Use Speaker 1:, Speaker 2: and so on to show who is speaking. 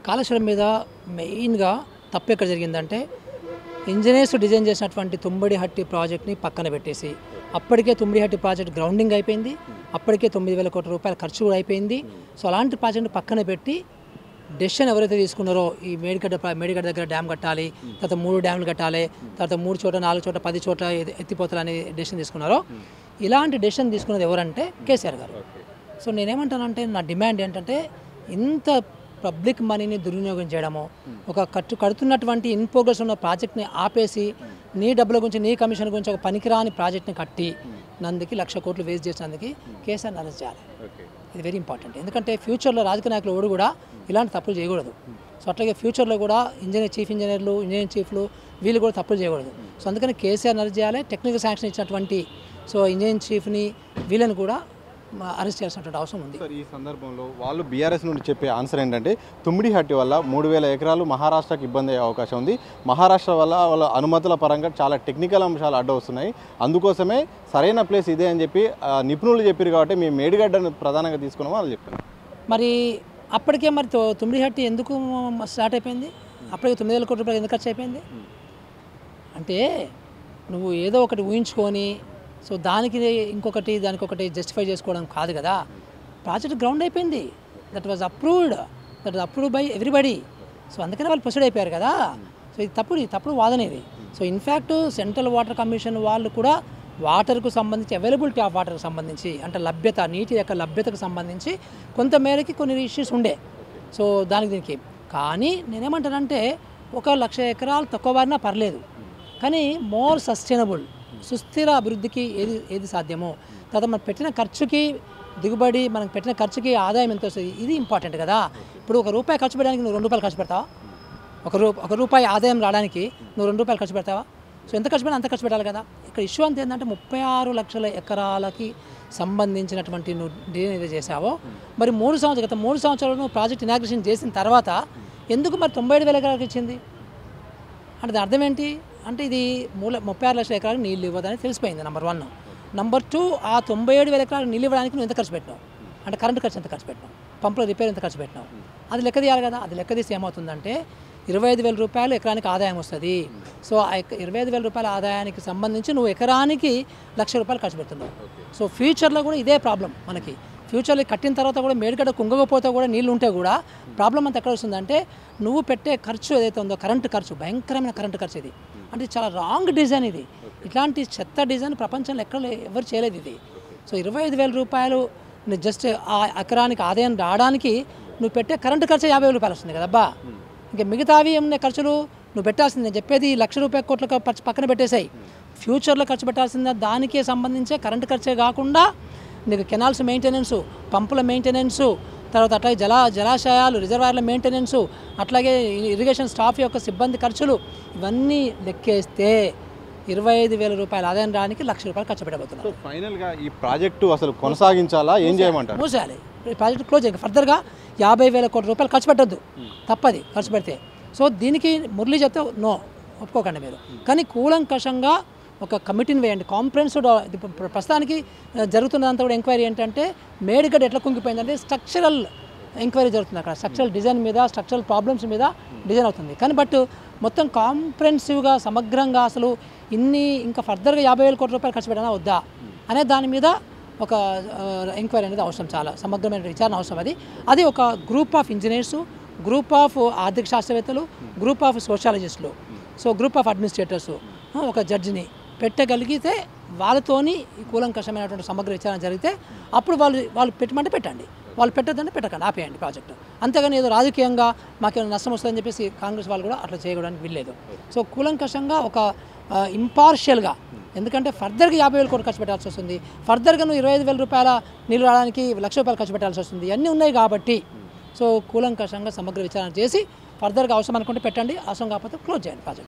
Speaker 1: కాళేశ్వరం మీద మెయిన్గా తప్పు ఎక్కడ జరిగిందంటే ఇంజనీర్స్ డిజైన్ చేసినటువంటి తుమ్మిడిహట్టి ప్రాజెక్ట్ని పక్కన పెట్టేసి అప్పటికే తుమ్మిడిహట్టి ప్రాజెక్ట్ గ్రౌండింగ్ అయిపోయింది, అప్పటికే 9,000 కోట్ల రూపాయల ఖర్చు కూడా అయిపోయింది. సో అలాంటి ప్రాజెక్ట్ని పక్కన పెట్టి డెసిషన్ ఎవరైతే తీసుకున్నారో ఈ మేడిగడ్డ దగ్గర డ్యామ్ కట్టాలి, తర్వాత 3 డ్యామ్లు కట్టాలి, తర్వాత 3 చోట 4 చోట 10 చోట్ల ఎత్తిపోతాలని డెసిషన్ తీసుకున్నారో ఇలాంటి డెసిషన్ తీసుకున్నది ఎవరంటే కేసీఆర్ గారు. సో నేనేమంటానంటే నా డిమాండ్ ఏంటంటే ఇంత పబ్లిక్ మనీని దుర్వినియోగం చేయడము, ఒక కడుతున్నటువంటి ఇన్ ప్రోగ్రెస్ ఉన్న ప్రాజెక్ట్ని ఆపేసి నీ డబ్బుల గురించి నీ కమిషన్ గురించి ఒక పనికిరాని ప్రాజెక్ట్ని కట్టి నందుకి 1,00,000 కోట్లు వేస్ట్ చేసినందుకు కేసీఆర్ని అరెస్ట్ చేయాలి. ఇది వెరీ ఇంపార్టెంట్. ఎందుకంటే ఫ్యూచర్లో రాజకీయ నాయకులు ఎవరు కూడా ఇలాంటి తప్పులు చేయకూడదు. సో అట్లాగే ఫ్యూచర్లో కూడా చీఫ్ ఇంజనీర్లు, ఇంజనీరింగ్ చీఫ్లు వీళ్ళు కూడా తప్పులు చేయకూడదు. సో అందుకని కేసీఆర్ని అరెస్ట్ చేయాలి. టెక్నికల్ శాంక్షన్ ఇచ్చినటువంటి సో ఇంజనీరింగ్ చీఫ్ని వీళ్ళని కూడా అరెస్ట్ చేయాల్సినటువంటి అవసరం ఉంది.
Speaker 2: సార్, ఈ సందర్భంలో వాళ్ళు బీఆర్ఎస్ నుండి చెప్పే ఆన్సర్ ఏంటంటే తుమ్మిడిహట్టి వల్ల 3,000 ఎకరాలు మహారాష్ట్రకి ఇబ్బంది అయ్యే అవకాశం ఉంది. మహారాష్ట్ర వల్ల వాళ్ళ అనుమతుల పరంగా చాలా టెక్నికల్ అంశాలు అడ్డు వస్తున్నాయి. అందుకోసమే సరైన ప్లేస్ ఇదే అని చెప్పి నిపుణులు చెప్పారు. కాబట్టి మేము మేడిగడ్డను ప్రధానంగా తీసుకున్నామో వాళ్ళు చెప్పారు.
Speaker 1: మరి అప్పటికే మరి తుమ్మిడిహట్టి ఎందుకు స్టార్ట్ అయిపోయింది? అప్పటికే 9,000 కోట్ల రూపాయలు ఎందుకు ఖర్చు అయిపోయింది? అంటే నువ్వు ఏదో ఒకటి ఊహించుకొని సో దానికి దానికొకటి జస్టిఫై చేసుకోవడం కాదు కదా. ప్రాజెక్ట్ గ్రౌండ్ అయిపోయింది. That was approved by everybody. So అందుకనే వాళ్ళు ప్రొసీడ్ అయిపోయారు కదా. సో ఇది తప్పుడు వాదన ఇది. So in fact central water commission వాళ్ళు కూడా వాటర్కు సంబంధించి అవైలబిలిటీ ఆఫ్ వాటర్కి సంబంధించి అంటే లభ్యత, నీటి యొక్క లభ్యతకు సంబంధించి కొంతమేరకి కొన్ని ఇష్యూస్ ఉండే. సో దీనికి కానీ నేనేమంటానంటే 1,00,000 ఎకరాలు తక్కువ వారినా పర్లేదు, కానీ మోర్ సస్టైనబుల్ సుస్థిర అభివృద్ధికి ఏది సాధ్యమో, తర్వాత మనం పెట్టిన ఖర్చుకి దిగుబడి, మనం పెట్టిన ఖర్చుకి ఆదాయం ఎంత వస్తుంది, ఇది ఇంపార్టెంట్ కదా. ఇప్పుడు ₹1 ఖర్చు పెట్టడానికి నువ్వు ₹2 ఖర్చు పెడతావా? ₹1 ఆదాయం రావడానికి నువ్వు ₹2 ఖర్చు పెడతావా? సో ఎంత ఖర్చు పెట్టినా అంత ఖర్చు పెట్టాలి కదా. ఇక్కడ ఇష్యూ అంతా ఏంటంటే 36 లక్షల ఎకరాలకి సంబంధించినటువంటి నువ్వు ఏదైతే చేసావో మరి గత 3 సంవత్సరాలు నువ్వు ప్రాజెక్ట్ ఇనాగ్రేషన్ చేసిన తర్వాత ఎందుకు మరి 97,000 ఎకరాలకు ఇచ్చింది అంటే దాని అర్థం ఏంటి అంటే ఇది 36 లక్షల ఎకరాలకు నీళ్ళు ఇవ్వదని తెలిసిపోయింది. నెంబర్ 1. నెంబర్ 2, ఆ 97,000 ఎకరాలకు నీళ్ళు ఇవ్వడానికి నువ్వు ఎంత ఖర్చు పెట్టినావు అంటే కరెంట్ ఖర్చు ఎంత ఖర్చు పెట్టినావు, పంపుల రిపేర్ ఎంత ఖర్చు పెట్టినావు, అది లెక్క తీయాలి కదా. అది లెక్క తీసి ఏమవుతుందంటే ₹25,000 ఎకరానికి ఆదాయం వస్తుంది. సో ఆ ₹25,000 ఆదాయానికి సంబంధించి నువ్వు ఎకరానికి ₹1,00,000 ఖర్చు పెడుతున్నావు. సో ఫ్యూచర్లో కూడా ఇదే ప్రాబ్లం మనకి. ఫ్యూచర్లో కట్టిన తర్వాత కూడా మేడిగడ్డ కుంగకపోతే కూడా నీళ్ళు ఉంటే కూడా ప్రాబ్లం అంతా ఎక్కడ వస్తుందంటే నువ్వు పెట్టే ఖర్చు ఏదైతే ఉందో కరెంటు ఖర్చు, భయంకరమైన కరెంటు ఖర్చు. ఇది అంటే చాలా రాంగ్ డిజైన్. ఇది ఇట్లాంటి చెత్త డిజైన్ ప్రపంచంలో ఎక్కడ ఎవరు చేయలేదు ఇది. సో ₹25,000 జస్ట్ ఆ ఎకరానికి ఆదాయం రావడానికి నువ్వు పెట్టే కరెంటు ఖర్చు ₹50,000 వస్తుంది కదబ్బా. ఇంకా మిగతావి ఏమన్నా ఖర్చులు నువ్వు పెట్టాల్సింది. నేను చెప్పేది ₹1,00,000 కోట్ల పక్కన పెట్టేసాయి. ఫ్యూచర్లో ఖర్చు పెట్టాల్సిందే దానికే సంబంధించే కరెంటు ఖర్చే కాకుండా నీకు కెనాల్స్ మెయింటెనెన్సు, పంపుల మెయింటెనెన్సు, తర్వాత అట్లాగే జలాశయాలు రిజర్వాయర్ల మెయింటెనెన్సు, అట్లాగే ఇరిగేషన్ స్టాఫ్ యొక్క సిబ్బంది ఖర్చులు ఇవన్నీ లెక్కేస్తే ₹25,000 ఆదాయం రానికి ₹1,00,000 ఖర్చు పెట్టబోతున్నారు.
Speaker 2: ఫైనల్గా ఈ ప్రాజెక్టు అసలు కొనసాగించాలా, ఏం చేయమంటారు?
Speaker 1: మూసేయాలి. ఈ ప్రాజెక్ట్ క్లోజ్ చేయాలి. ఫర్దర్గా ₹50,000 కోట్ల ఖర్చు పెట్టద్దు, తప్పది ఖర్చు పెడితే. సో దీనికి మురళి చెప్తే నో ఒప్పుకోకండి మీరు, కానీ కూలంకషంగా ఒక కమిటీని వేయండి. కాంప్రహెన్సివ్ ప్రస్తుతానికి జరుగుతున్నదంతా కూడా ఎంక్వైరీ ఏంటంటే మేడిగడ్డ ఎట్లా కుంగిపోయిందంటే స్ట్రక్చరల్ ఎంక్వైరీ జరుగుతుంది. అక్కడ స్ట్రక్చరల్ డిజైన్ మీద, స్ట్రక్చరల్ ప్రాబ్లమ్స్ మీద డిజైన్ అవుతుంది. కానీ మొత్తం కాంప్రహెన్సివ్గా సమగ్రంగా అసలు ఇంకా ఫర్దర్గా ₹50,000 కోట్ల ఖర్చు పెట్టాలా వద్దా అనే దాని మీద ఒక ఎంక్వైరీ అనేది అవసరం. చాలా సమగ్రమైన విచారణ అవసరం. అది ఒక group of engineers, group of ఆర్థిక శాస్త్రవేత్తలు, గ్రూప్ ఆఫ్ సోషాలజిస్టులు, సో గ్రూప్ ఆఫ్ అడ్మినిస్ట్రేటర్సు, ఒక జడ్జిని పెట్టగలిగితే వాళ్ళతోని కూలంకషమైనటువంటి సమగ్ర విచారణ జరిగితే అప్పుడు వాళ్ళు పెట్టమంటే పెట్టండి, వాళ్ళు పెట్టద్దంటే పెట్టకండి, ఆపేయండి ప్రాజెక్టు. అంతేగాని ఏదో రాజకీయంగా మాకేమైనా నష్టం వస్తుందని చెప్పేసి కాంగ్రెస్ వాళ్ళు కూడా అట్లా చేయడానికి వీల్లేదు. సో కూలంకషంగా ఒక ఇంపార్షియల్గా, ఎందుకంటే ఫర్దర్గా ₹50,000 కోట్లు ఖర్చు పెట్టాల్సి వస్తుంది, ఫర్దర్గా నువ్వు ₹25,000 నీళ్ళు రావడానికి ₹1,00,000 ఖర్చు పెట్టాల్సి వస్తుంది. ఇవన్నీ ఉన్నాయి కాబట్టి సో కూలంకషంగా సమగ్ర విచారణ చేసి ఫర్దర్గా అవసరం అనుకుంటే పెట్టండి, అవసరం కాకపోతే క్లోజ్ చేయండి ప్రాజెక్ట్.